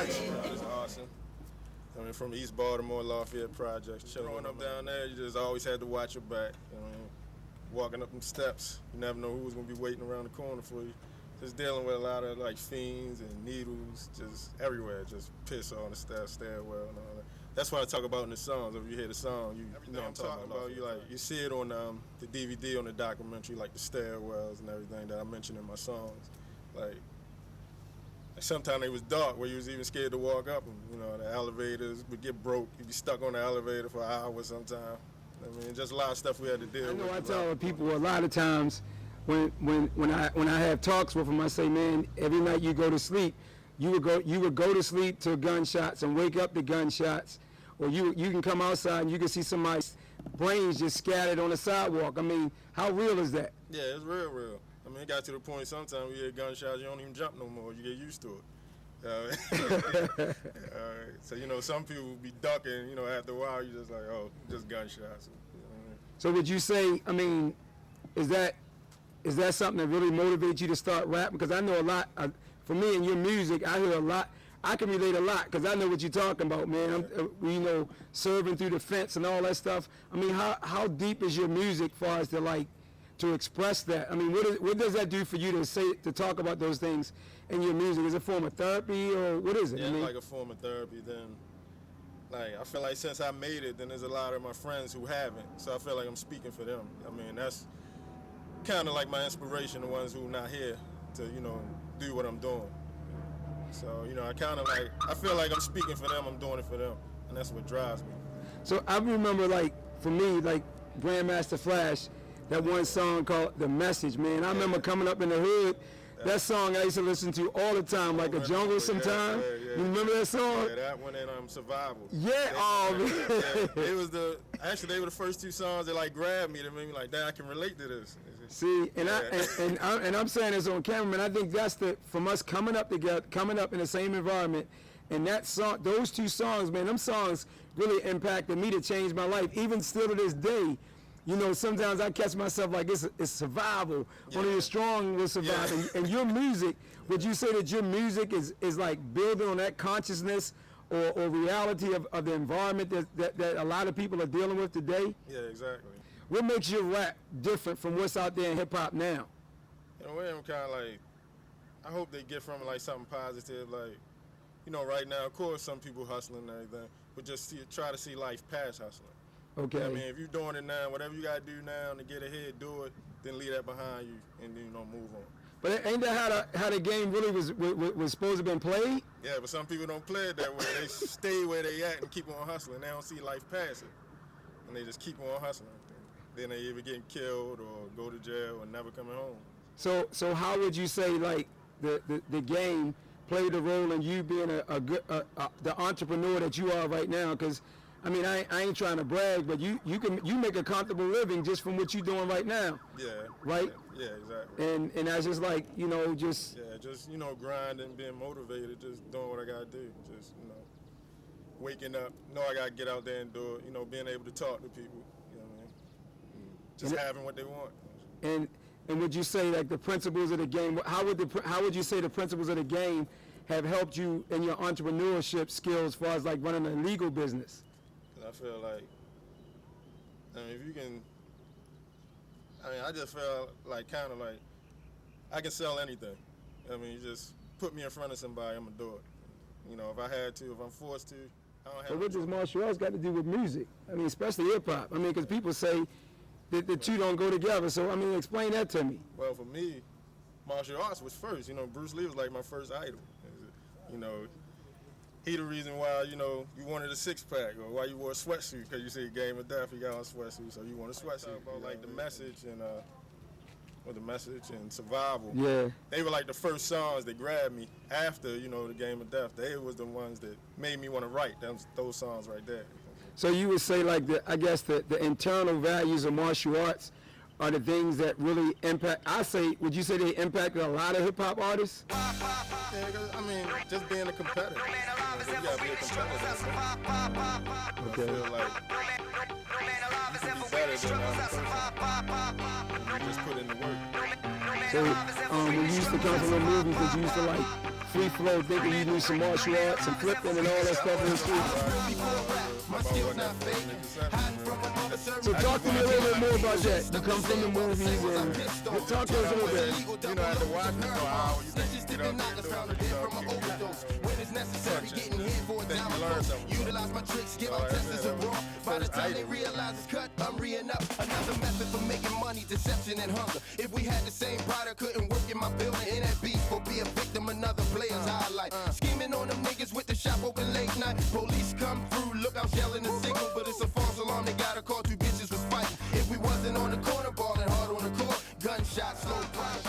It's awesome. I mean, from East Baltimore, Lafayette Projects. Growing up down there, you just always had to watch your back. I mean, walking up them steps, you never know who was going to be waiting around the corner for you. Just dealing with a lot of like fiends and needles, just everywhere, just piss on the stairwell and all that. That's what I talk about in the songs. If you hear the song, you know what I'm talking about. You see it on the DVD on the documentary, like the stairwells and everything that I mentioned in my songs. Like sometimes they was dark where you was even scared to walk up them. You know, the elevators would get broke. You'd be stuck on the elevator for an hour sometime. I mean, just a lot of stuff we had to deal with. I tell people a lot of times when I have talks with them, I say, man, every night you go to sleep, you would go to sleep to gunshots and wake up to gunshots, or you can come outside and you can see somebody's brains just scattered on the sidewalk. I mean, how real is that? Yeah, it's real. I mean, it got to the point sometimes we hear gunshots, you don't even jump no more. You get used to it. So, you know, some people be ducking, you know, after a while you're just like, oh, just gunshots. You know what I mean? So would you say, I mean, is that something that really motivates you to start rapping? Because I know a lot, for me in your music, I hear a lot. I can relate a lot because I know what you're talking about, man. You know, serving through the fence and all that stuff. I mean, how deep is your music as far as to express that? I mean, what does that do for you to talk about those things in your music? Is it a form of therapy or what is it? Yeah, I mean, like a form of therapy. Then, like, I feel like since I made it, then there's a lot of my friends who haven't. So I feel like I'm speaking for them. I mean, that's kind of like my inspiration, the ones who are not here to, you know, do what I'm doing. So, you know, I feel like I'm speaking for them, I'm doing it for them, and that's what drives me. So I remember, like, for me, like, Grandmaster Flash, that one song called The Message, man. I remember coming up in the hood, that song I used to listen to all the time, like a jungle sometime. You remember that song? Yeah, that one and Survival. Yeah, it was they were the first two songs that like grabbed me, that made me like, damn, I can relate to this. See, and I'm saying this on camera, man. I think that's from us coming up together, coming up in the same environment, and that song, those two songs, man, them songs really impacted me to change my life. Even still to this day, you know, sometimes I catch myself like it's survival. Only the strong will survive. Yeah. And your music, would you say that your music is like building on that consciousness or reality of the environment that a lot of people are dealing with today? Yeah, exactly. What makes your rap different from what's out there in hip-hop now? In a way, I'm kind of like, I hope they get from it like something positive. Like, you know, right now, of course, some people hustling and everything, but just try to see life past hustling. Okay. I mean, if you're doing it now, whatever you got to do now to get ahead, do it, then leave that behind you and then, you know, move on. But ain't that how the game really was supposed to have been played? Yeah, but some people don't play it that way. They stay where they at and keep on hustling. They don't see life past it. And they just keep on hustling. Then they either getting killed or go to jail or never coming home. So how would you say, like, the game played a role in you being the entrepreneur that you are right now? Because I mean, I ain't trying to brag, but you make a comfortable living just from what you're doing right now. Yeah. Right? Yeah, exactly. And that's just like, you know, just... Yeah, just, you know, grinding, being motivated, just doing what I got to do. Just, you know, waking up, know I got to get out there and do it, you know, being able to talk to people, you know what I mean? Just having what they want. And would you say, like, the principles of the game, how would you say the principles of the game have helped you in your entrepreneurship skills as far as, like, running a legal business? I feel like, I mean, if you can, I mean, I just feel like kind of like I can sell anything. I mean, you just put me in front of somebody, I'm going to do it. You know, if I had to, if I'm forced to, I don't have to. So what does martial arts got to do with music? I mean, especially hip-hop. I mean, because people say that the two don't go together. So, I mean, explain that to me. Well, for me, martial arts was first. You know, Bruce Lee was like my first idol. You know, he the reason why, you know, you wanted a six-pack or why you wore a sweatsuit, because you see Game of Death, you got on a sweatsuit, so you want a sweatsuit. About like the message and survival. Yeah. They were like the first songs that grabbed me after, you know, the Game of Death. They was the ones that made me want to write those songs right there. So you would say, like, I guess the internal values of martial arts are the things that really impact. Would you say they impacted a lot of hip-hop artists? Yeah, I mean, just being a competitor. You gotta be a competitor. Okay. I feel like you can be better than the other person. You just put in the work. So when you used to come from the movies, did you used to, like, free flow, thinking you do some martial arts and flipping and all that stuff in the street. So talk to me a little bit more about that. You come from the movies and talk to us a little bit. You know, after watching it for an hour, you think you get up and do it, you learn something. Utilize my tricks, give out tests and raw. By the time they realize it's cut, I'm re-ing up. Another method for making money, deception and hunger. If we had the same product, couldn't work in my building. In that beef or be a victim, another player's highlight. Scheming on them niggas with the shop open late night. Police come through, look out yelling a signal, but it's a false alarm. They got a call, two bitches was fighting. If we wasn't on the corner, balling hard on the court, gunshots, slow fight.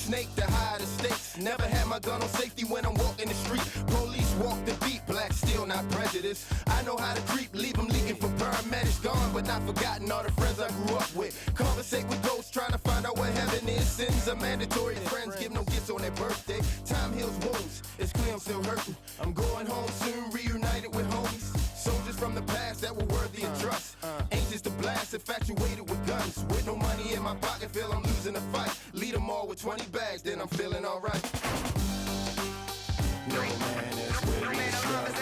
Snake to hide the stakes. Never had my gun on safety when I'm walking the street. Police walk the beat, black still not prejudice. I know how to creep, leave them leaking for paramedics. Gone but not forgotten, all the friends I grew up with. Conversate with ghosts, trying to find out what heaven is. Sins are mandatory, friends give no gifts on their birthday. Time heals wounds, it's clear I'm still hurting. I'm going home soon, reunited with homies. Soldiers from the past that were worthy of trust. Ain't just a blast, infatuated with guns. With no money in my pocket, feel I'm losing the fight. Lead them all with 20 bags, then I'm feeling alright. No man is with me, struggles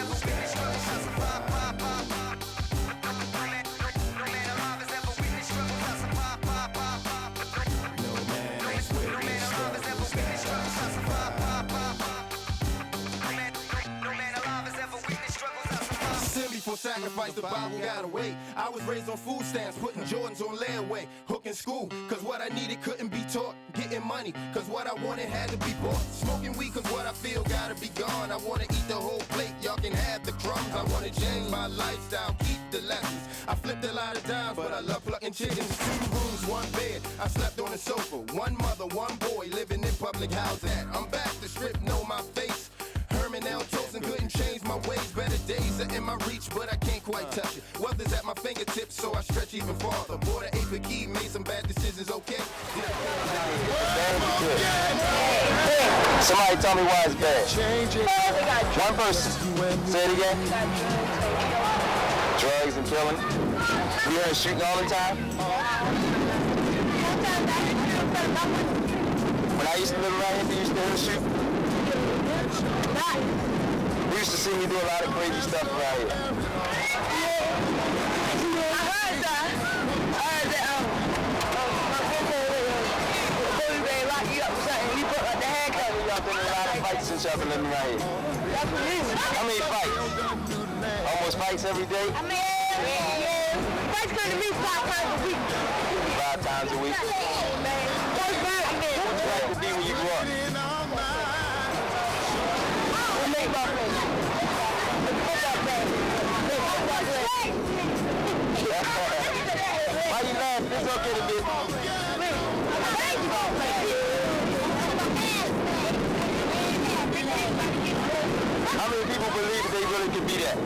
for sacrifice, the Bible gotta wait. I was raised on food stamps, putting Jordans on layaway. Hooking school, cause what I needed couldn't be taught. Getting money, cause what I wanted had to be bought. Smoking weed, cause what I feel gotta be gone. I wanna eat the whole plate, y'all can have the crumbs. I wanna change my lifestyle, keep the lessons. I flipped a lot of dimes, but I love plucking chickens. 2 rooms, 1 bed, I slept on a sofa. 1 mother, 1 boy, living in public housing. I'm back, the strip know my face. Herman L. Tosin couldn't change my ways. Better days are in my reach, but I can't quite touch it. Wealth is at my fingertips, so I stretch even farther. Bought an AP key, made some bad decisions, okay? Somebody tell me why it's bad. One person. Say it again. Drugs and killing. You heard shooting all the time? When I used to live around here, you used to hear shooting? We used to see me do a lot of crazy stuff around here. I heard that my friend said, lock you up or something. He put like the handcuffs. Y'all been in a lot of fights since y'all been living around here. That's what it is. How many fights? Almost fights every day? I mean, yeah. Fights could at least 5 times a week. 5 times a week? Man, that's bad. I mean, What'd you like to be when you grew up? Why you laughing? It's okay to be. How many people believe that they really can be that?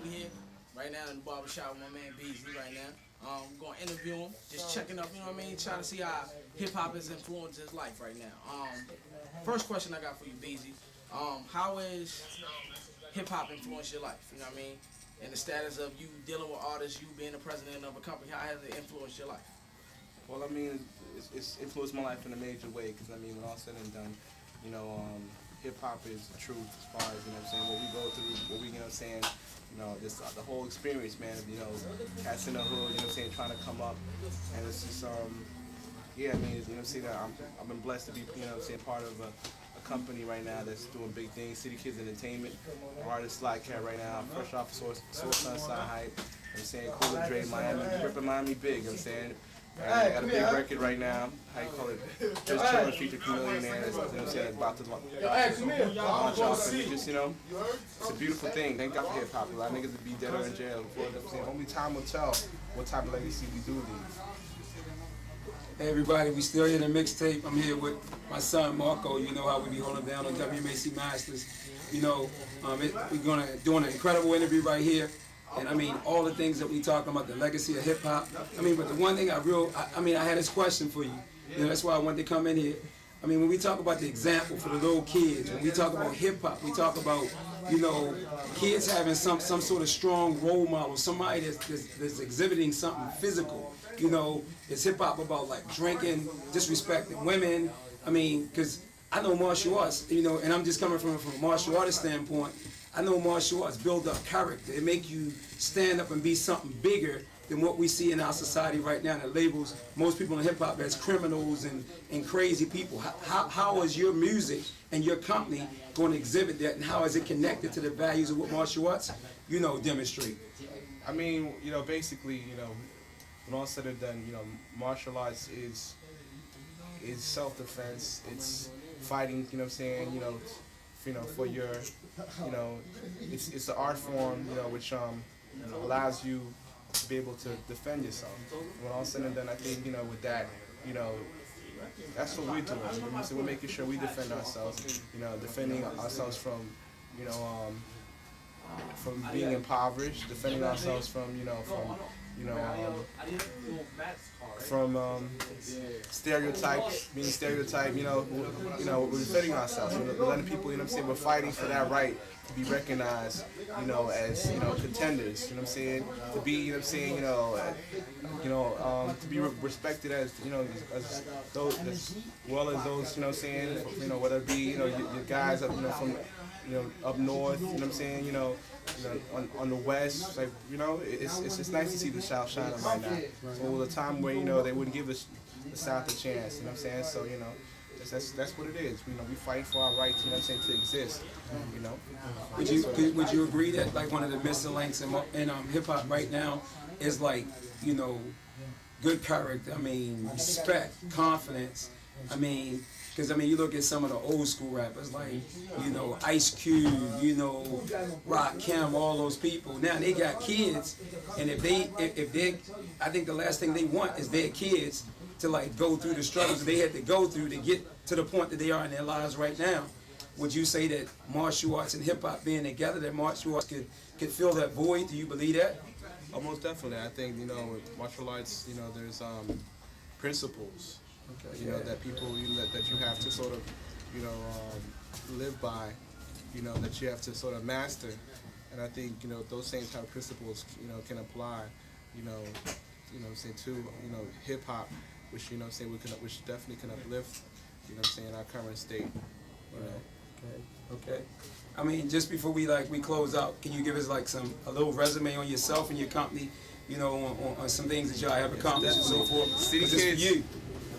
We here right now in the barbershop with my man Beasley right now. We're gonna interview him, just checking up, you know what I mean? Trying to see how hip-hop has influenced his life right now. First question I got for you, Beasley. How has hip-hop influenced your life, you know what I mean? And the status of you dealing with artists, you being the president of a company, how has it influenced your life? Well, I mean, it's influenced my life in a major way, because, I mean, when all said and done, you know, hip-hop is the truth as far as, you know what I'm saying, what we go through, what we, you know what I'm saying, you know, this, the whole experience, man, you know, cats in the hood, you know what I'm saying, trying to come up, and it's just, yeah, I mean, you know what I'm saying, I've been blessed to be, you know what I'm saying, part of a company right now that's doing big things, City Kids Entertainment, artist Slide Cat right now, fresh off Source Sunshine Hype, you know what I'm saying, Cooler Dre, Miami, ripping Miami big, you know what I'm saying. And I got a big record right now, how you call it, Just Children feature Chameleon, that's, you know what I'm saying, about to launch off, and just, you know, it's a beautiful thing. Thank God for hip-hop. A lot of niggas would be dead or in jail. You know what I'm saying? Only time will tell what type of legacy we do leave. Hey everybody, we still here in the mixtape. I'm here with my son Marco. You know how we be holding down on WMAC Masters. You know, we're doing an incredible interview right here. and I mean all the things that we talking about, the legacy of hip hop. I mean, but the one thing I had this question for you. You know, that's why I wanted to come in here. I mean, when we talk about the example for the little kids, when we talk about hip hop, we talk about, you know, kids having some sort of strong role model, somebody that's exhibiting something physical. You know, is hip hop about like drinking, disrespecting women? I mean, because I know martial arts, you know, and I'm just coming from a martial artist standpoint. I know martial arts build up character. It make you stand up and be something bigger than what we see in our society right now that labels most people in hip hop as criminals and crazy people. How is your music and your company going to exhibit that, and how is it connected to the values of what martial arts, you know, demonstrate? I mean, you know, basically, you know, when all said and done, you know, martial arts is self-defense. It's fighting, you know what I'm saying, you know, for your, you know, it's an art form, you know, which allows you to be able to defend yourself. When all said and done, I think, you know, with that, you know, that's what we're doing. You know, so we're making sure we defend ourselves, you know, defending ourselves from, you know, from being impoverished, defending ourselves from, you know, from stereotypes, being stereotyped, you know, we're defending ourselves, we're letting people, you know what I'm saying, we're fighting for that right to be recognized, you know, as, you know, contenders, you know what I'm saying, to be, you know what I'm saying, to be respected as, you know, as those, as well as those, you know what I'm saying, you know, whether it be, you know, your guys up, you know, from, you know, up north, you know what I'm saying, you know, on the west, like, you know, it's just nice to see the South shining right now. So it was a time where, you know, they wouldn't give the South a chance, you know what I'm saying? So, you know, that's what it is. You know, we fight for our rights, you know what I'm saying, to exist, you know. Would you agree that like one of the missing links in hip hop right now is like, you know, good character, I mean, respect, confidence, I mean, because, I mean, you look at some of the old school rappers like, you know, Ice Cube, you know, Rakim, all those people. Now they got kids, and if they, I think the last thing they want is their kids to like go through the struggles they had to go through to get to the point that they are in their lives right now. Would you say that martial arts and hip hop being together, that martial arts could fill that void? Do you believe that? Oh, most definitely. I think, you know, with martial arts, you know, there's principles. Okay, you know, that people, that you have to sort of, you know, live by, you know, that you have to sort of master. And I think, you know, those same type of principles, you know, can apply, you know, say to, you know, hip hop, which, you know, say which definitely can uplift, you know, saying our current state. You know. Okay. I mean, just before we close out, can you give us like a little resume on yourself and your company, you know, on some things that y'all have accomplished and so forth? City Kids.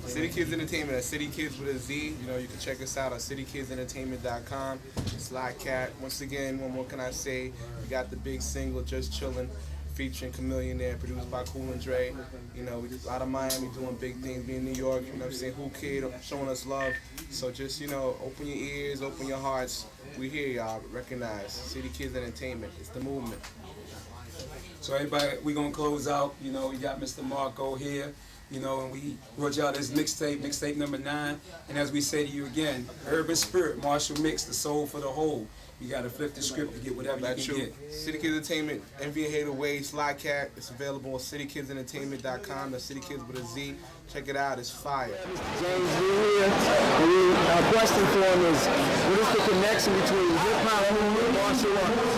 City Kids Entertainment, City Kids with a Z. You know, you can check us out at citykidsentertainment.com. Sly Cat. Once again, what more can I say? We got the big single, Just Chillin', featuring Chameleon there, produced by Cool and Dre. You know, we out of Miami doing big things, being in New York, you know what I'm saying, Who Kid, showing us love. So just, you know, open your ears, open your hearts. We here, y'all. Recognize City Kids Entertainment. It's the movement. So everybody, we're going to close out. You know, we got Mr. Marco here. You know, and we brought y'all this mixtape number 9. And as we say to you again, Urban Spirit, Martial Mix, the soul for the whole. You got to flip the script to get whatever you can get. City Kids Entertainment, Envy and Hater Way, Sly Cat. It's available on citykidsentertainment.com. That's City Kids with a Z. Check it out. It's fire. James, we're here. Our question for him is, what is the connection between hip-hop and martial arts?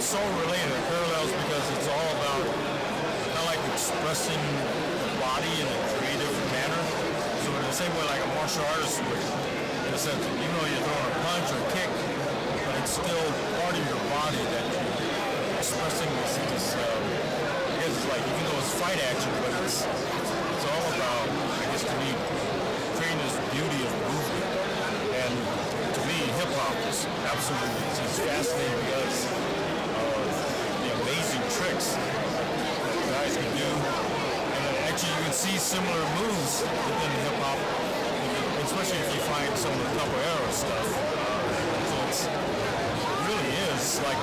It's so related, it parallels, because it's all about kind of like expressing the body in a creative manner. So in the same way like a martial artist would, in a sense, even though you're throwing a punch or a kick, but it's still part of your body that you're expressing this I guess it's like, even though it's fight action, but it's all about, I guess to me, creating this beauty of movement. And to me, hip-hop is absolutely just fascinating because the amazing tricks that guys can do. And actually you can see similar moves within hip-hop, especially if you find some of the capoeira stuff. So it really is like